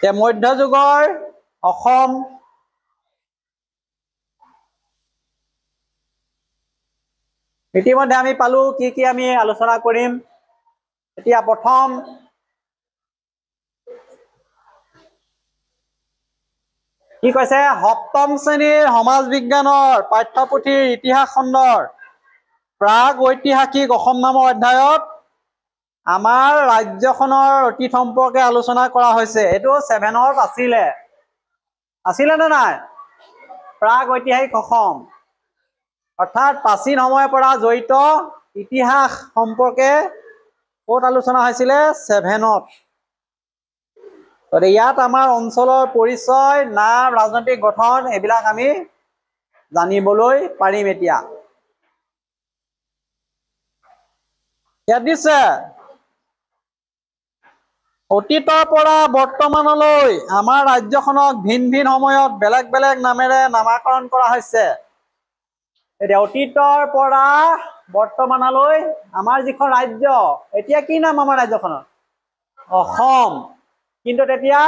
মধ্যযুগৰ অসম ইতিমধ্যে আমি পালো কি আমি আলোচনা কৰিম। এতিয়া প্ৰথম কি কৈছে, সপ্তম শ্ৰেণীৰ সমাজ বিজ্ঞানৰ পাঠ্যপুথিৰ ইতিহাস খণ্ডৰ প্ৰাগ ঐতিহাসিক অসম নামৰ অধ্যায়ত আমাৰ ৰাজ্যখনৰ অতীত সম্পৰ্কে আলোচনা কৰা হৈছে। এইটো 7ত আছিলে নে নাই? প্ৰাগ ঐতিহাসিক অসম অৰ্থাৎ প্ৰাচীন সময়ৰ পৰা জড়িত ইতিহাস সম্পৰ্কে ক'ত আলোচনা হৈছিলে? 7ত। ইয়াত আমাৰ অঞ্চলৰ পৰিচয়, নাম, ৰাজনৈতিক গঠন এইবিলাক আমি জানিবলৈ পাৰিম। এতিয়া ইয়াত দিছে অতীতৰ পৰা বৰ্তমানলৈ আমাৰ ৰাজ্যখনক ভিন ভিন সময়ত বেলেগ বেলেগ নামেৰে নামাকৰণ কৰা হৈছে। এতিয়া অতীতৰ পৰা বৰ্তমানলৈ আমাৰ যিখন ৰাজ্য, এতিয়া কি নাম আমাৰ ৰাজ্যখনৰ? অসম। কিন্তু তেতিয়া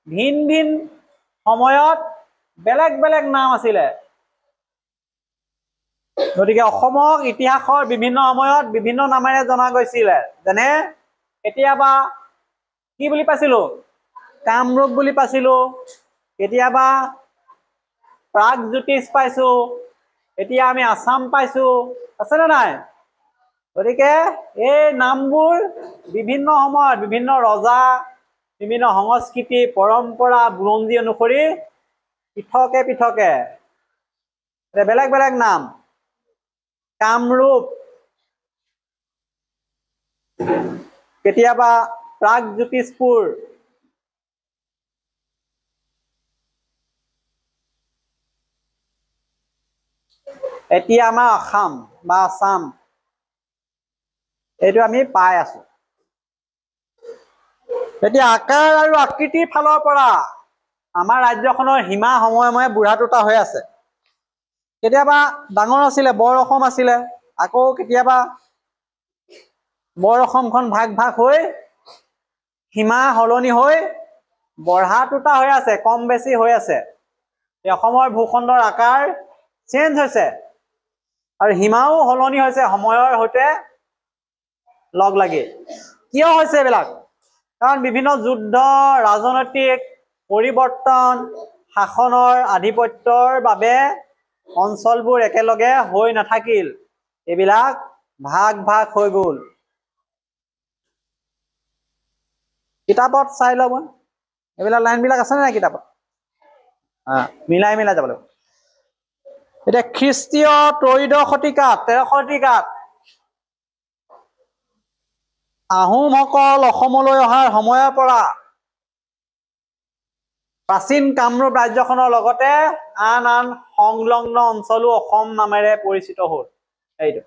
ভিন ভিন সময়ত বেলেগ বেলেগ নাম আছিলে। গতিকে অসমক ইতিহাসৰ বিভিন্ন সময়ত বিভিন্ন নামেৰে জনা গৈছিলে। যেনে কেতিয়াবা কি বুলি পাইছিলো? কামৰূপ বুলি পাইছিলো, কেতিয়াবা প্ৰাগজ্যোতিষ পাইছো, এতিয়া আমি আসাম পাইছো, আছে নে নাই? গতিকে এই নামবোৰ বিভিন্ন সময়ত বিভিন্ন ৰজা, বিভিন্ন সংস্কৃতি, পৰম্পৰা, বুৰঞ্জী অনুসৰি পৃথকে পৃথকে বেলেগ বেলেগ নাম। কামৰূপ, কেতিয়াবা প্ৰাগজ্যোতিষপুৰ, এতিয়া আমাৰ অসম বা আসাম, এইটো আমি পাই আছো। এতিয়া আকাৰ আৰু আকৃতিৰ ফালৰ পৰা আমাৰ ৰাজ্যখনৰ সীমা সময়ে সময়ে বুঢ়া টুটা হৈ আছে। কেতিয়াবা ডাঙৰ আছিলে, বৰ অসম আছিলে, আকৌ কেতিয়াবা বৰ অসমখন ভাগ ভাগ হৈ সীমা সলনি হৈ বঢ়া টুটা হৈ আছে, কম বেছি হৈ আছে। এই অসমৰ ভূখণ্ডৰ আকাৰ চেঞ্জ হৈছে আৰু সীমাও সলনি হৈছে সময়ৰ সৈতে লগ লাগি। কিয় হৈছে এইবিলাক? কাৰণ বিভিন্ন যুদ্ধ, ৰাজনৈতিক পৰিৱৰ্তন, শাসনৰ আধিপত্যৰ বাবে অঞ্চলবোৰ একেলগে হৈ নাথাকিল, এইবিলাক ভাগ ভাগ হৈ গ'ল। কিতাপত চাই লব, এইবিলাক লাইনবিলাক আছে নে নাই কিতাপত? মিলাই মিলাই যাব লাগিব। এতিয়া খ্ৰীষ্টীয় ত্ৰয়োদশ শতিকাত, 1300 শতিকাত আহোমসকল অসমলৈ অহাৰ সময়ৰ পৰা প্ৰাচীন কামৰূপ ৰাজ্যখনৰ লগতে আন আন সংলগ্ন অঞ্চলো অসম নামেৰে পৰিচিত হ'ল। এইটো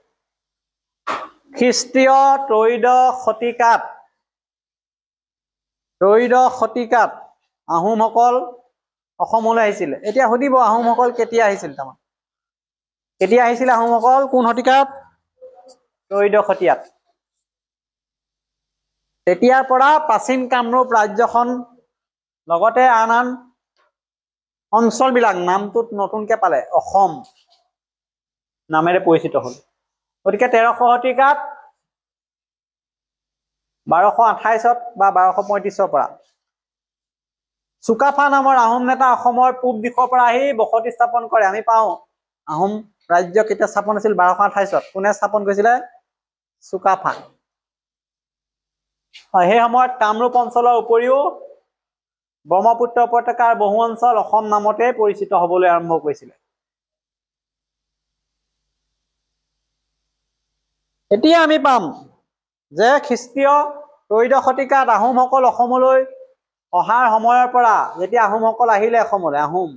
খ্ৰীষ্টীয় ত্ৰয়োদশ শতিকাত আহোমসকল অসমলৈ আহিছিলে। এতিয়া সুধিব আহোমসকল কেতিয়া আহিছিল? তাৰমানে কেতিয়া আহিছিলে আহোমসকল? কোন শতিকাত? ত্ৰয়োদশ শতিকাত। তেতিয়াৰ পৰা প্ৰাচীন কামৰূপ ৰাজ্যখন লগতে আন আন অঞ্চলবিলাক নামটোত নতুনকে পালে, অসম নামেৰে পৰিচিত হ'ল। গতিকে 1300 শতিকাত 1228 বা 1235 পৰা চুকাফা নামৰ আহোম নেতা অসমৰ পূব দিশৰ পৰা আহি বসতি স্থাপন কৰে। আমি পাওঁ আহোম ৰাজ্য কেতিয়া স্থাপন হৈছিল? 1228। কোনে স্থাপন কৰিছিলে? চুকাফা। সেই সময়ত কামৰূপ অঞ্চলৰ উপৰিও ব্ৰহ্মপুত্ৰ উপত্যকাৰ বহু অঞ্চল অসম নামতে পৰিচিত হবলৈ আৰম্ভ কৰিছিলে। এতিয়া আমি পাম যে খ্ৰীষ্টীয় ত্ৰয়োদশ শতিকাত আহোমসকল অসমলৈ অহাৰ সময়ৰ পৰা, যেতিয়া আহোমসকল আহিলে অসমলৈ, আহোম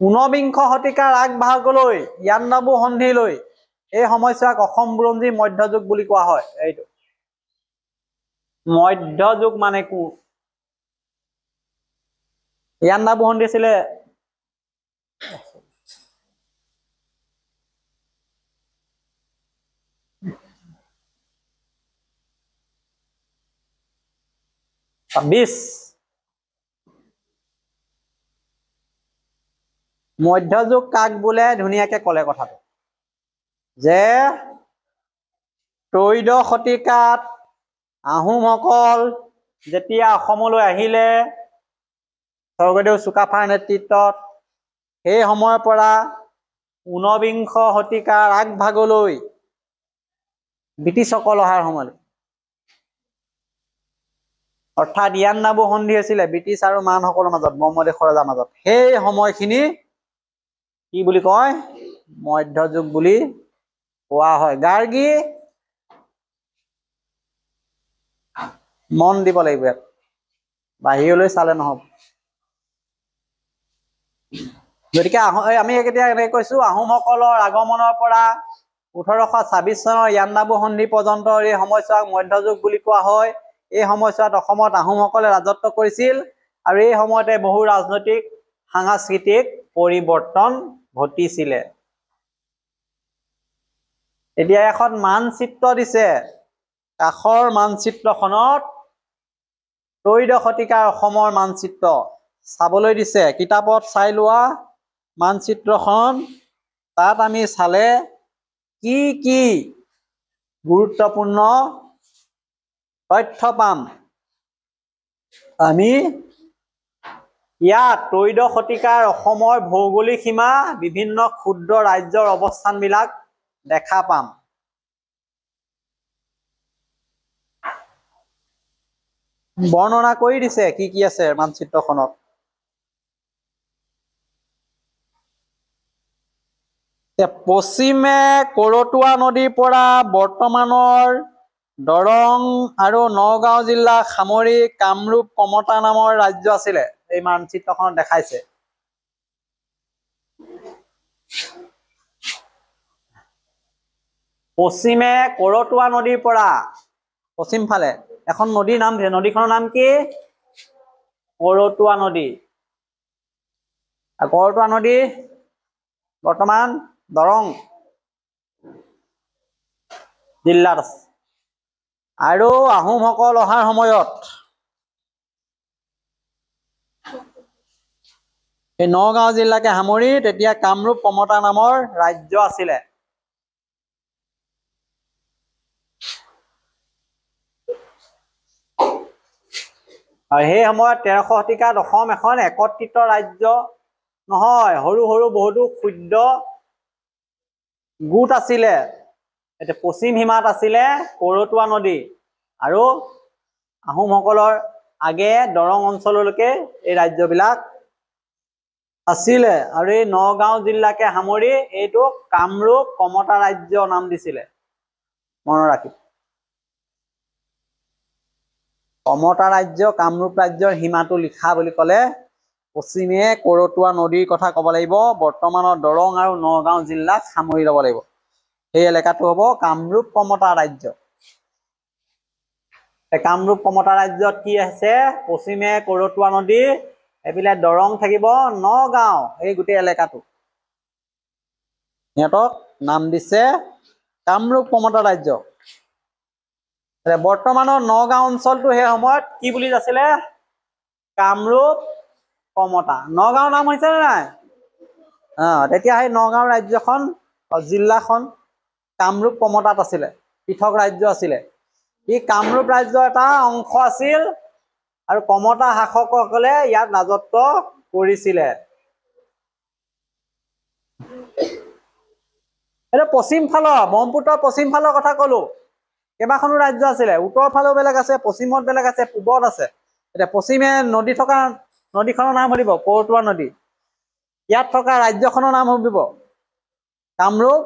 19বিংশ শতিকাৰ আগভাগলৈ ইয়াণ্ডাবু সন্ধিলৈ এই সময়ছোৱাক অসম বুৰঞ্জীৰ মধ্যযুগ বুলি কোৱা হয়। এইটো মধ্যযুগ মানে কি? ইয়াণ্ডাবু সন্ধি আছিলে 26 মধ্যযুগ কাক বোলে ধুনীয়াকে ক'লে কথাটো যে ত্ৰয়োদশ শতিকাত আহোমসকল যেতিয়া অসমলৈ আহিলে স্বৰ্গদেউ চুকাফাৰ নেতৃত্বত সেই সময়ৰ পৰা 19বিংশ শতিকাৰ আগভাগলৈ ব্ৰিটিছসকল অহাৰ সময়লৈ অৰ্থাৎ 92 সন্ধি হৈছিলে ব্ৰিটিছ আৰু মানসকলৰ মাজত ব্ৰহ্মদেশৰ ৰজাৰ মাজত সেই সময়খিনি কি বুলি কয় মধ্যযুগ বুলি কোৱা হয় গাৰ্গী মন দিব লাগিব ইয়াত বাহিৰলৈ চালে নহব গতিকে আমি এতিয়া এনেকৈ কৈছো আহোমসকলৰ আগমনৰ পৰা 1826 চনৰ 92 সন্ধি পৰ্যন্ত এই সময়ছোৱাক মধ্যযুগ বুলি কোৱা হয় এই সময়ছোৱাত অসমত আহোমসকলে ৰাজত্ব কৰিছিল আৰু এই সময়তে বহু ৰাজনৈতিক সাংস্কৃতিক পৰিৱৰ্তন ঘটিছিলে এতিয়া এখন মানচিত্ৰ দিছে কাষৰ মানচিত্ৰখনত ত্ৰয়োদশ শতিকাৰ অসমৰ মানচিত্ৰ চাবলৈ দিছে কিতাপত চাই লোৱা মানচিত্ৰখন তাত আমি চালে কি কি গুৰুত্বপূৰ্ণ তথ্য পাম আমি ইয়াত ত্ৰয়োদশ শতিকাৰ অসমৰ ভৌগোলিক সীমা বিভিন্ন ক্ষুদ্ৰ ৰাজ্যৰ অৱস্থানবিলাক দেখা পাম বৰ্ণনা কৰি দিছে কি কি আছে মানচিত্ৰখনত পশ্চিমে কৰতোৱা নদীৰ পৰা বৰ্তমানৰ দৰং আৰু নগাঁও জিলা সামৰি কামৰূপ কমতা নামৰ ৰাজ্য আছিলে এই মানচিত্ৰখনত দেখাইছে পশ্চিমে কৰতোৱা নদীৰ পৰা পশ্চিম ফালে এখন নদীৰ নাম দিছে নদীখনৰ নাম কি কৰতোৱা নদী কৰতোৱা নদী বৰ্তমান দৰং জিলাত আছে আৰু আহোমসকল অহাৰ সময়ত এই নগাঁও জিলাকে সামৰি তেতিয়া কামৰূপ কমতা নামৰ ৰাজ্য আছিলে আৰু সেই সময়ত 13শ শতিকাত অসম এখন একত্ৰিত ৰাজ্য নহয় সৰু সৰু বহুতো ক্ষুদ্ৰ গোট আছিলে এতিয়া পশ্চিম সীমাত আছিলে কৰতোৱা নদী আৰু আহোমসকলৰ আগে দৰং অঞ্চললৈকে এই ৰাজ্যবিলাক আছিলে আৰু এই নগাঁও জিলাকে সামৰি এইটো কামৰূপ কমতা ৰাজ্য নাম দিছিলে মনত ৰাখিব কমতা ৰাজ্য কামৰূপ ৰাজ্যৰ সীমাটো লিখা বুলি ক'লে পশ্চিমে কৰতোৱা নদীৰ কথা ক'ব লাগিব বৰ্তমানৰ দৰং আৰু নগাঁও জিলাক সামৰি ল'ব লাগিব এই এলেকাটো হ'ব কামৰূপ কমতা ৰাজ্য কামৰূপ কমতা ৰাজ্যত কি আছে পশ্চিমে কৰতোৱা নদী এইবিলাক দৰং থাকিব নগাঁও এই গোটেই এলেকাটো সিহঁতক নাম দিছে কামৰূপ কমতা ৰাজ্য বৰ্তমানৰ নগাঁও অঞ্চলটো সেই সময়ত কি বুলি আছিলে কামৰূপ কমতা নগাঁও নাম হৈছে নে নাই তেতিয়া সেই নগাঁও ৰাজ্যখন জিলাখন কামৰূপ কমতাত আছিলে পৃথক ৰাজ্য আছিলে ই কামৰূপ ৰাজ্যৰ এটা অংশ আছিল আৰু কমতা শাসকসকলে ইয়াত ৰাজত্ব কৰিছিলে এটা পশ্চিম ফালৰ ব্ৰহ্মপুত্ৰৰ পশ্চিম ফালৰ কথা ক'লো কেইবাখনো ৰাজ্য আছিলে উত্তৰ ফালেও বেলেগ আছে পশ্চিমত বেলেগ আছে পূবত আছে এতিয়া পশ্চিমে নদী থকা নদীখনৰ নাম হ'ব কৰতোৱা নদী ইয়াত থকা ৰাজ্যখনৰ নাম হ'ব কামৰূপ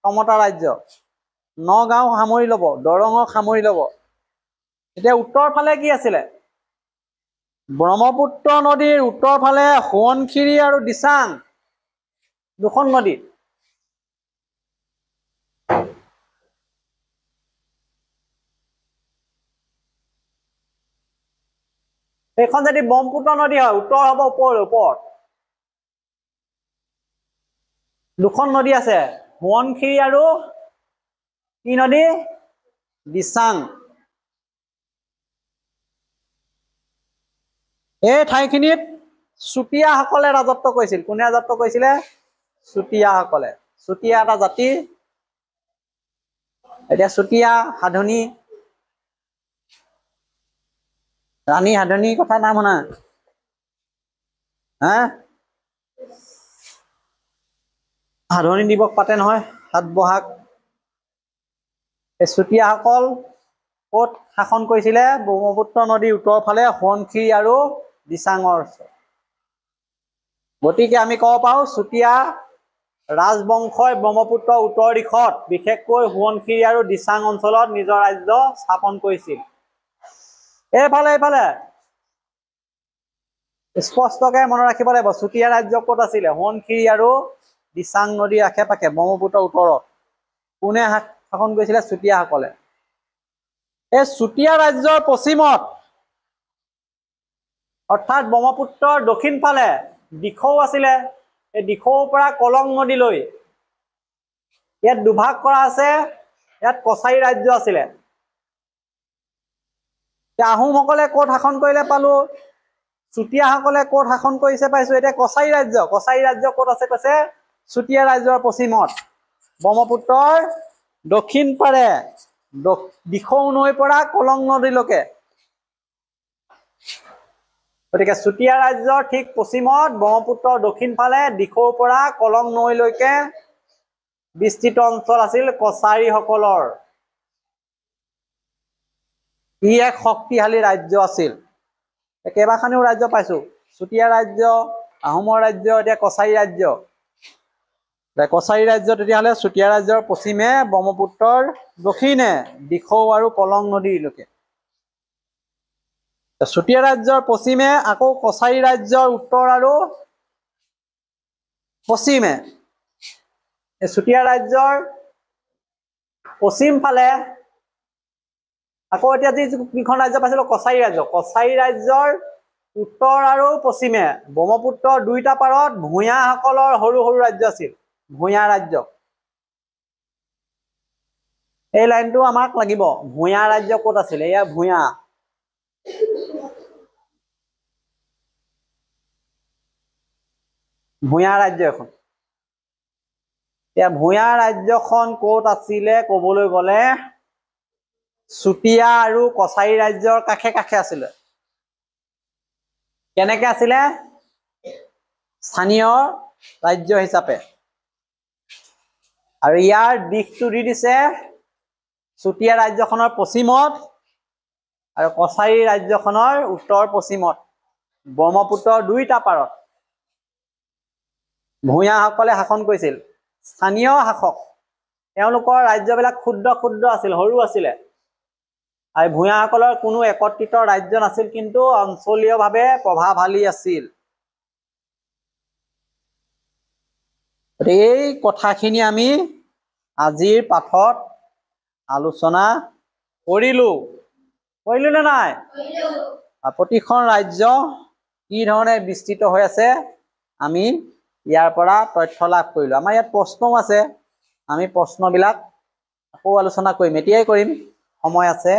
কমতা ৰাজ্য নগাঁও সামৰি ল'ব দৰঙক সামৰি ল'ব এতিয়া উত্তৰ ফালে কি আছিলে ব্ৰহ্মপুত্ৰ নদীৰ উত্তৰ ফালে সোৱণশিৰি আৰু দিচাং দুখন নদী এইখন যদি ব্ৰহ্মপুত্ৰ নদী হয় উত্তৰ হ'ব ওপৰত দুখন নদী আছে সোৱণশিৰি আৰু কি নদী দিচাং এই ঠাইখিনিত চুতীয়াসকলে ৰাজত্ব কৰিছিল। কোনে ৰাজত্ব কৰিছিলে? চুতীয়াসকলে। চুতীয়া এটা জাতি। এতিয়া চুতীয়া সাধনী, ৰাণী সাধনীৰ কথা নাম শুনা? হা? সাধনী দিৱস পাতে নহয় ৭ বহাগ। এই চুতীয়াসকল ক'ত শাসন কৰিছিলে? ব্ৰহ্মপুত্ৰ নদীৰ উত্তৰ ফালে সোৱণশিৰি আৰু দিচাঙৰ ওচৰত। গতিকে আমি ক'ব পাৰোঁ চুতীয়া ৰাজবংশই ব্ৰহ্মপুত্ৰৰ উত্তৰ দিশত বিশেষকৈ সোৱণশিৰি আৰু দিচাং অঞ্চলত নিজৰ ৰাজ্য স্থাপন কৰিছিল। এইফালে স্পষ্টকে মনত ৰাখিব লাগিব চুতীয়া ৰাজ্য ক'ত আছিলে? সোৱণশিৰি আৰু দিচাং নদীৰ আশে পাশে ব্ৰহ্মপুত্ৰৰ উত্তৰত। কোনে শাসন কৰিছিলে? চুতীয়াসকলে। এই চুতীয়া ৰাজ্যৰ পশ্চিমত অৰ্থাৎ ব্ৰহ্মপুত্ৰৰ দক্ষিণ ফালে দিখৌ আছিলে। এই দিখৌৰ পৰা কলং নদীলৈ ইয়াত দুভাগ কৰা আছে। ইয়াত কছাৰী ৰাজ্য আছিলে। আহোমসকলে ক'ত শাসন কৰিলে পালো, চুতীয়াসকলে ক'ত শাসন কৰিছে পাইছো। এতিয়া কছাৰী ৰাজ্য ক'ত আছে কৈছে? চুতীয়া ৰাজ্যৰ পশ্চিমত ব্ৰহ্মপুত্ৰৰ দক্ষিণ পাৰে দিখৌ নৈৰ পৰা কলং নদীলৈকে। গতিকে চুতীয়া ৰাজ্যৰ ঠিক পশ্চিমত ব্ৰহ্মপুত্ৰৰ দক্ষিণ ফালে দিখৌৰ পৰা কলং নৈলৈকে বিস্তৃত অঞ্চল আছিল কছাৰীসকলৰ। ই এক শক্তিশালী ৰাজ্য আছিল। কেইবাখনিও ৰাজ্য পাইছো, চুতীয়া ৰাজ্য, আহোমৰ ৰাজ্য, এতিয়া কছাৰী ৰাজ্য। কছাৰী ৰাজ্য তেতিয়াহ'লে চুতীয়া ৰাজ্যৰ পশ্চিমে ব্ৰহ্মপুত্ৰৰ দক্ষিণে দিখৌ আৰু কলং নদীলৈকে। চুতীয়া ৰাজ্যৰ পশ্চিমে আকৌ কছাৰী ৰাজ্যৰ উত্তৰ আৰু পশ্চিমে। এই চুতীয়া ৰাজ্যৰ পশ্চিম ফালে আকৌ এতিয়া যিখন ৰাজ্য পাইছিলো কছাৰী ৰাজ্যৰ উত্তৰ আৰু পশ্চিমে ব্ৰহ্মপুত্ৰৰ দুইটা পাৰত ভূঞাসকলৰ সৰু সৰু ৰাজ্য আছিল। ভূঞা ৰাজ্য। এই লাইনটো আমাক লাগিব। ভূঞা ৰাজ্য ক'ত আছিলে? এয়া ভূঞা ৰাজ্য এখন। এতিয়া ভূঞা ৰাজ্যখন ক'ত আছিলে ক'বলৈ গ'লে চুতীয়া আৰু কছাৰী ৰাজ্যৰ কাষে কাষে আছিলে। কেনেকে আছিলে? স্থানীয় ৰাজ্য হিচাপে। আৰু ইয়াৰ দিশটো দি দিছে চুতীয়া ৰাজ্যখনৰ পশ্চিমত আৰু কছাৰী ৰাজ্যখনৰ উত্তৰ পশ্চিমত ব্ৰহ্মপুত্ৰৰ দুইটা পাৰত ভূঞাসকলে শাসন কৰিছিল। স্থানীয় শাসক। তেওঁলোকৰ ৰাজ্যবিলাক ক্ষুদ্ৰ ক্ষুদ্ৰ আছিল, সৰু আছিলে। আৰু ভূঞাসকলৰ কোনো একত্ৰিত ৰাজ্য নাছিল, কিন্তু অঞ্চলীয়ভাৱে প্ৰভাৱশালী আছিল। এই কথাখিনি আমি আজিৰ পাঠত আলোচনা কৰিলো নে নাই? প্ৰতিখন ৰাজ্য কি ধৰণে বিস্তৃত হৈ আছে আমি ইয়াৰ পৰা তথ্য লাভ কৰিলো। আমাৰ ইয়াত প্ৰশ্নও আছে, আমি প্ৰশ্নবিলাক আকৌ আলোচনা কৰিম, এতিয়াই কৰিম, সময় আছে।